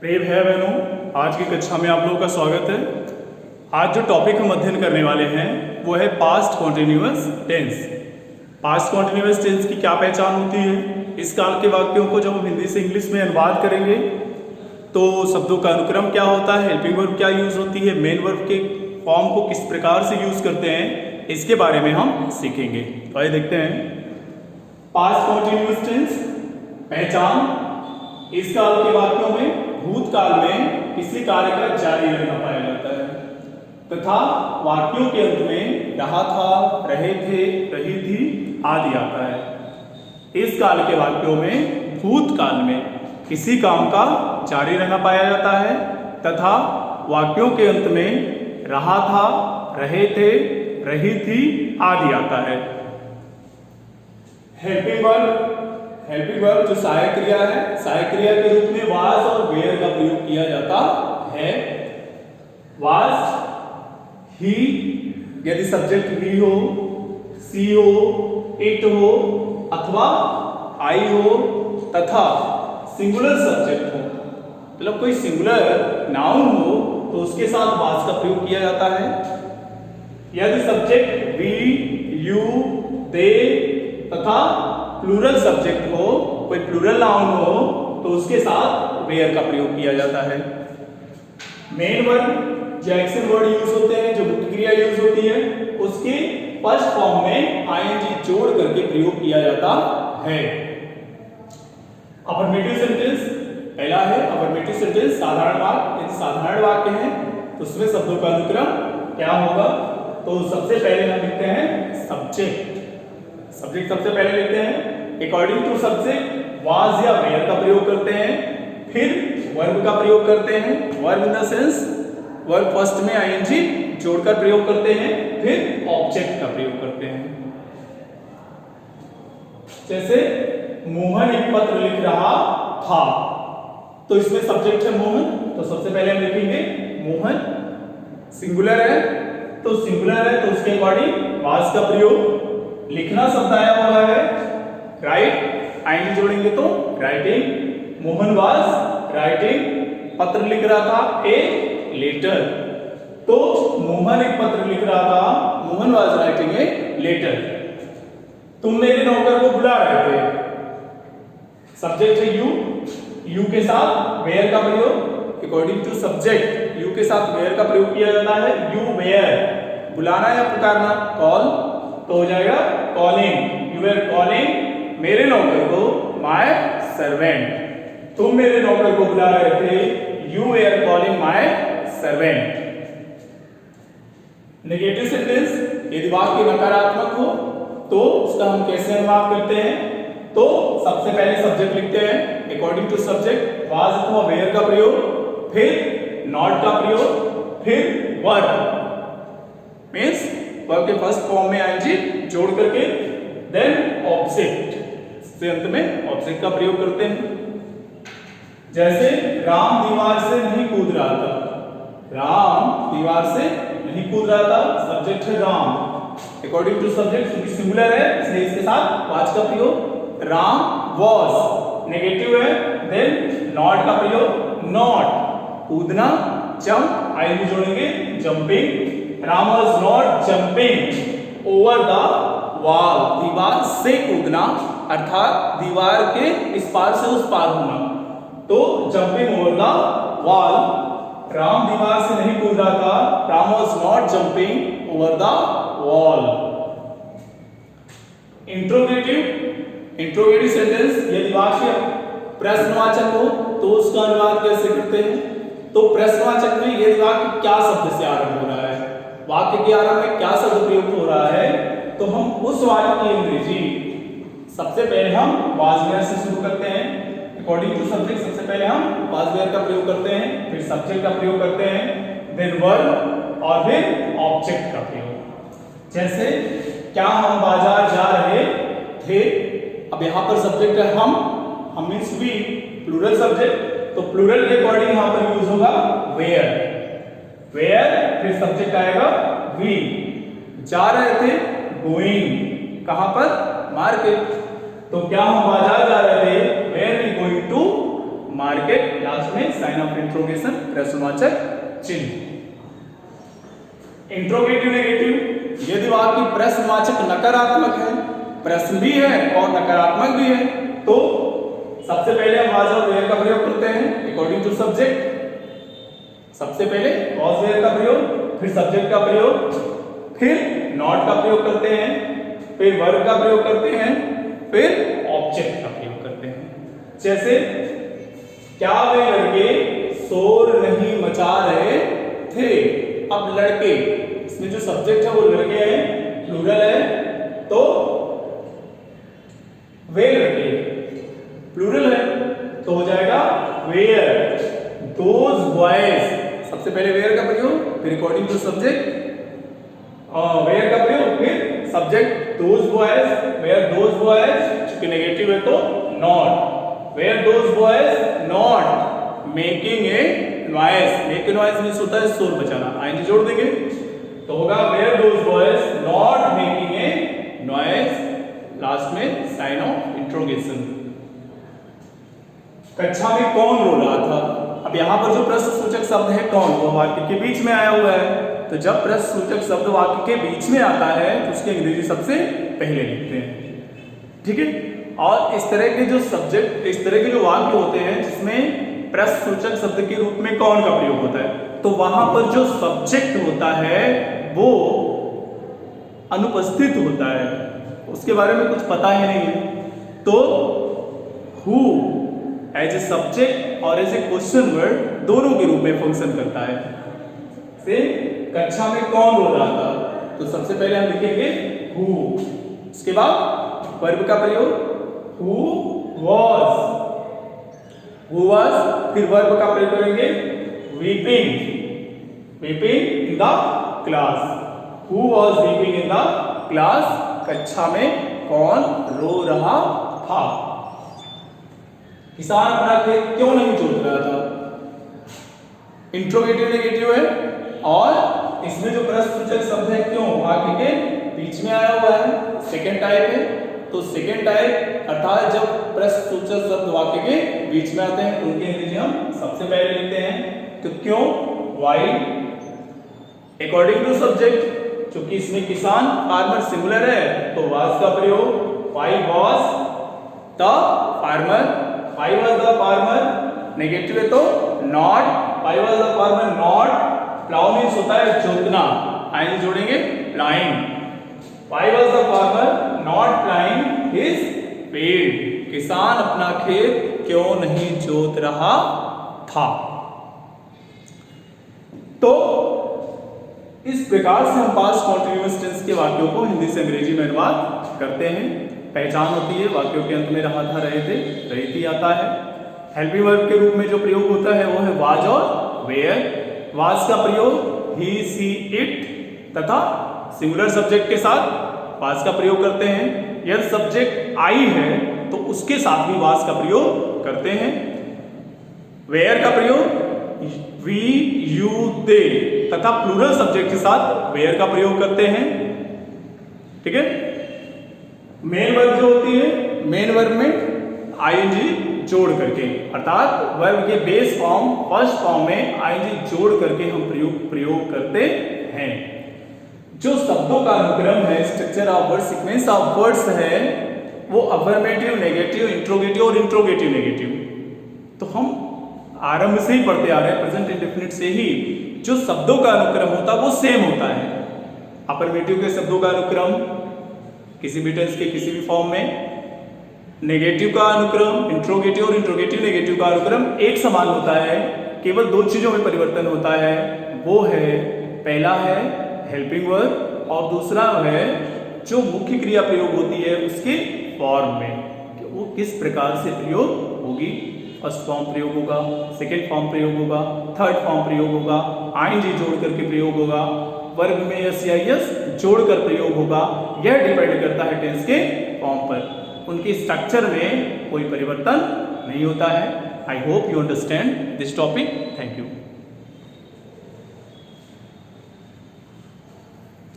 प्रिय भाई बहनों, आज की कक्षा में आप लोगों का स्वागत है। आज जो टॉपिक हम अध्ययन करने वाले हैं वो है past continuous tense. Past continuous tense की क्या पहचान होती है, इस काल के वाक्यों को जब हम हिंदी से इंग्लिश में अनुवाद करेंगे तो शब्दों का अनुक्रम क्या होता है, हेल्पिंग वर्ब क्या यूज होती है, मेन वर्ब के फॉर्म को किस प्रकार से यूज करते हैं, इसके बारे में हम सीखेंगे। तो आइए देखते हैं। पास्ट कॉन्टिन्यूअस टेंस पहचान, इस काल के वाक्यों में भूतकाल में किसी कार्य का जारी रहना पाया जाता है तथा वाक्यों के अंत में रहा था, रहे थे, रही थी आदि आता है। इस काल के वाक्यों में भूतकाल में किसी काम का जारी रहना पाया जाता है तथा वाक्यों के अंत में रहा था, रहे थे, रही थी आदि आता है। हेल्पिंग वर्ब जो सहायक क्रिया है, सहायक क्रिया के रूप में वाज और वेयर का प्रयोग किया जाता है। वाज ही यदि सब्जेक्ट ही हो, सी हो, इट हो अथवा आई हो तथा सिंगुलर सब्जेक्ट हो, मतलब कोई सिंगुलर नाउन हो तो उसके साथ वाज का प्रयोग किया जाता है। यदि सब्जेक्ट वी, यू, दे तथा प्लूरल सब्जेक्ट हो, कोई प्लूरल नाउन हो तो उसके साथ वेयर का प्रयोग किया जाता है। मेन वर्ब जो एक्शन वर्ड यूज होते हैं, जो मुख्य क्रिया यूज होती है, उसके फर्स्ट फॉर्म में आईएनजी जोड़ करके प्रयोग किया जाता है। अफर्मेटिव सेंटेंस पहला है। अफर्मेटिव सेंटेंस साधारण वाक्य, यदि साधारण वाक्य है तो उसमें शब्दों का अनुक्रम क्या होगा, तो सबसे पहले हम लिखते हैं सब्जेक्ट। सब्जेक्ट सबसे पहले लिखते हैं, अकॉर्डिंग टू सब्जेक्ट वाज या वेयर का प्रयोग करते हैं, फिर वर्ब का प्रयोग करते हैं, verb in the sense verb first में आईएनजी जोड़कर प्रयोग करते हैं, फिर ऑब्जेक्ट का प्रयोग करते हैं। जैसे मोहन एक पत्र लिख रहा था, तो इसमें सब्जेक्ट है मोहन, तो सबसे पहले हम लिखेंगे मोहन। सिंगुलर है तो उसके अकॉर्डिंग वाज का प्रयोग। लिखना शब्द आया हुआ है, राइट, आईएनजी जोड़ेंगे तो राइटिंग। मोहन वाज राइटिंग, पत्र लिख रहा था, ए लेटर, तो मोहन एक पत्र लिख रहा था, Mohan was writing a letter. तुम मेरे नौकर को बुला रहे थे, सब्जेक्ट है यू, यू के साथ वेयर का प्रयोग। अकॉर्डिंग टू सब्जेक्ट यू के साथ वेयर का प्रयोग किया जाता है। यू वेयर बुलाना या पुकारना, कॉल, तो हो जाएगा कॉलिंग। यू वेयर कॉलिंग मेरे नौकर को, माय सर्वेंट। तुम मेरे नौकर को बुला रहे थे, you were calling my servant. Negative sentence यदि वाक्य नकारात्मक हो तो उसका हम कैसे अनुवाद करते हैं, तो सबसे पहले सब्जेक्ट लिखते हैं, अकॉर्डिंग टू सब्जेक्ट वाज अथवा वेयर का प्रयोग, फिर नॉट का प्रयोग, फिर वर्ब मींस वर्ब के फर्स्ट फॉर्म में आईएनजी जोड़ करके, देन ऑब्जेक्ट से अंत में ऑब्जेक्ट का प्रयोग करते हैं। जैसे राम दीवार से नहीं कूद रहा था, राम दीवार से नहीं कूद रहा था, सब्जेक्ट है राम। अकॉर्डिंग टू सब्जेक्ट क्योंकि सिंगुलर है इसलिए इसके साथ वाज का प्रयोग। राम वॉज नेगेटिव है, देन नॉट का प्रयोग, नॉट कूदना, जंप, आईएनजी जोड़ेंगे jumping. Ram was not jumping over the wall, दीवार से कूदना अर्थात दीवार के इस पार से उस पार होना, तो jumping over the wall. Ram दीवार से नहीं कूद रहा था, Ram was not jumping over the wall. Interrogative sentence यदि वाक्य प्रश्नवाचक हो तो उसका अनुवाद कैसे करते हैं, तो प्रश्नवाचक में यदि वाक्य क्या शब्द से आरंभ हो रहा है, वाक्य के आरंभ में क्या शब्द प्रयुक्त हो रहा है, तो हम उस वाक्य की अंग्रेजी सबसे पहले हम वाज वेयर से शुरू करते हैं। अकॉर्डिंग टू सब्जेक्ट सबसे पहले हम वाज वेयर का प्रयोग करते हैं, फिर सब्जेक्ट का प्रयोग करते हैं, देन वर्ब और फिर ऑब्जेक्ट का प्रयोग। जैसे क्या हम बाजार जा रहे थे, अब यहाँ पर सब्जेक्ट है हम मींस वी, प्लूरल सब्जेक्ट, तो प्लूरल के अकॉर्डिंग यहाँ पर यूज होगा वेयर, फिर सब्जेक्ट आएगा वी। जा रहे थे, गोइंग, कहां पर, मार्केट, तो क्या हम बाजार जा रहे थे, were we going to market, last में साइन साइन ऑफ इंट्रोगेशन, प्रश्नवाचक चिन्ह। इंट्रोगेटिव नेगेटिव, यदि वाक्य प्रश्नवाचक नकारात्मक है, प्रश्न भी है और नकारात्मक भी है, तो सबसे पहले हम वाज और वेयर का प्रयोग करते हैं अकॉर्डिंग टू सब्जेक्ट। सबसे पहले वाज वेयर का प्रयोग, फिर सब्जेक्ट का प्रयोग, फिर नॉट का प्रयोग करते हैं, फिर वर्ब का प्रयोग करते हैं, फिर ऑब्जेक्ट का प्रयोग करते हैं। जैसे क्या वे लड़के शोर नहीं मचा रहे थे। अब लड़के, इसमें जो सब्जेक्ट है वो लड़के हैं, प्लूरल है, तो वे लड़के प्लूरल है तो हो जाएगा वेयर दोज बॉयज। सबसे पहले वेयर का प्रयोग, फिर अकॉर्डिंग टू सब्जेक्ट वेयर का प्रयोग, फिर subject those boys, were those boys, चूंकि नेगेटिव है तो not, were those boys not making a noise. Make a noise means होता है शोर बचाना, आईएनजी जोड़ देंगे तो होगा were those boys not making a noise, last में साइन ऑफ इंट्रोगेशन। कक्षा में कौन रो रहा था। अब यहाँ पर जो प्रश्नसूचक शब्द है कौन, वो वाक्य के बीच में आया हुआ है, तो जब प्रश्नसूचक शब्द वाक्य के बीच में आता है तो उसकी अंग्रेजी सबसे पहले लिखते हैं, ठीक है। और इस तरह के जो सब्जेक्ट, इस तरह के जो वाक्य होते हैं जिसमें प्रश्नसूचक शब्द के रूप में कौन का प्रयोग होता है, तो वहां पर जो सब्जेक्ट होता है वो अनुपस्थित होता है, उसके बारे में कुछ पता ही नहीं है। तो हु एज ए सब्जेक्ट और एज ए क्वेश्चन वर्ड दोनों के रूप में फंक्शन करता है। से कक्षा में कौन रो रहा था, तो सबसे पहले हम लिखेंगे हु, उसके बाद वर्ब का प्रयोग हु वाज, फिर वर्ब का प्रयोग करेंगे weeping, weeping in the class, who was weeping in the class, कक्षा में कौन रो रहा था। किसान अपना खेत क्यों नहीं जोत रहा था, इंट्रोगेटिव नेगेटिव है, और इसमें जो प्रश्नसूचक शब्द है क्यों वाक्य के बीच में आया हुआ है, सेकेंड टाइप है। तो सेकेंड टाइप अर्थात जब प्रश्नसूचक शब्द वाक्य के बीच में आते हैं तो उनकी अंग्रेजी हम सबसे पहले लिखते हैं। तो क्यों, व्हाई, अकॉर्डिंग टू सब्जेक्ट, क्योंकि इसमें किसान फार्मर सिंगुलर है तो वाज का प्रयोग, why was the farmer, why was the farmer, negative है तो not, why was the farmer not, plough means होता है जोतना, आइन जोड़ेंगे प्लाइंग, why was the farmer not प्लाइंग his field, किसान अपना खेत क्यों नहीं जोत रहा था। तो इस प्रकार से हम पास्ट कॉन्टिन्यूअस टेंस के वाक्यों को हिंदी से अंग्रेजी में अनुवाद करते हैं। पहचान होती है, वाक्यों के अंत में रहा था, रहे थे, रही थी आता है। हेल्पिंग वर्ब के रूप में जो प्रयोग होता है वो है वाज और वेयर। वाज का प्रयोग ही, सी, इट तथा सिंगुलर सब्जेक्ट के साथ वाज का प्रयोग करते हैं। यदि सब्जेक्ट आई है तो उसके साथ भी वाज का प्रयोग करते हैं। वेयर का प्रयोग वी, यू, दे तथा प्लूरल सब्जेक्ट के साथ वेयर का प्रयोग करते हैं, ठीक है। मेन वर्ब जो होती है, मेन वर्ब में आईएनजी जोड़ करके, अर्थात वर्ब के बेस फॉर्म फर्स्ट फॉर्म में आईएनजी जोड़ करके हम प्रयोग करते हैं। जो शब्दों का अनुक्रम है, structure of word, sequence of words है, वो अफर्मेटिव, नेगेटिव, इंट्रोगेटिव और इंट्रोगेटिव नेगेटिव। तो हम आरंभ से ही पढ़ते आ रहे हैं, प्रेजेंट इंडेफिनिट से ही जो शब्दों का अनुक्रम होता है वो सेम होता है। अफर्मेटिव के शब्दों का अनुक्रम किसी भी टेंस के किसी भी फॉर्म में, नेगेटिव का अनुक्रम इंट्रोगेटिव और इंट्रोगेटिव नेगेटिव का अनुक्रम एक समान होता है। केवल दो चीजों में परिवर्तन होता है, वो है पहला है हेल्पिंग वर्ब और दूसरा है जो मुख्य क्रिया प्रयोग होती है उसके फॉर्म में, कि वो किस प्रकार से प्रयोग होगी। फर्स्ट फॉर्म प्रयोग होगा, सेकेंड फॉर्म प्रयोग होगा, थर्ड फॉर्म प्रयोग होगा, आईएनजी जोड़ करके प्रयोग होगा, वर्ब में एस या यस जोड़कर प्रयोग होगा। यह डिपेंड करता है टेंस के फॉर्म पर, उनकी स्ट्रक्चर में कोई परिवर्तन नहीं होता है। I hope you understand this topic. Thank you.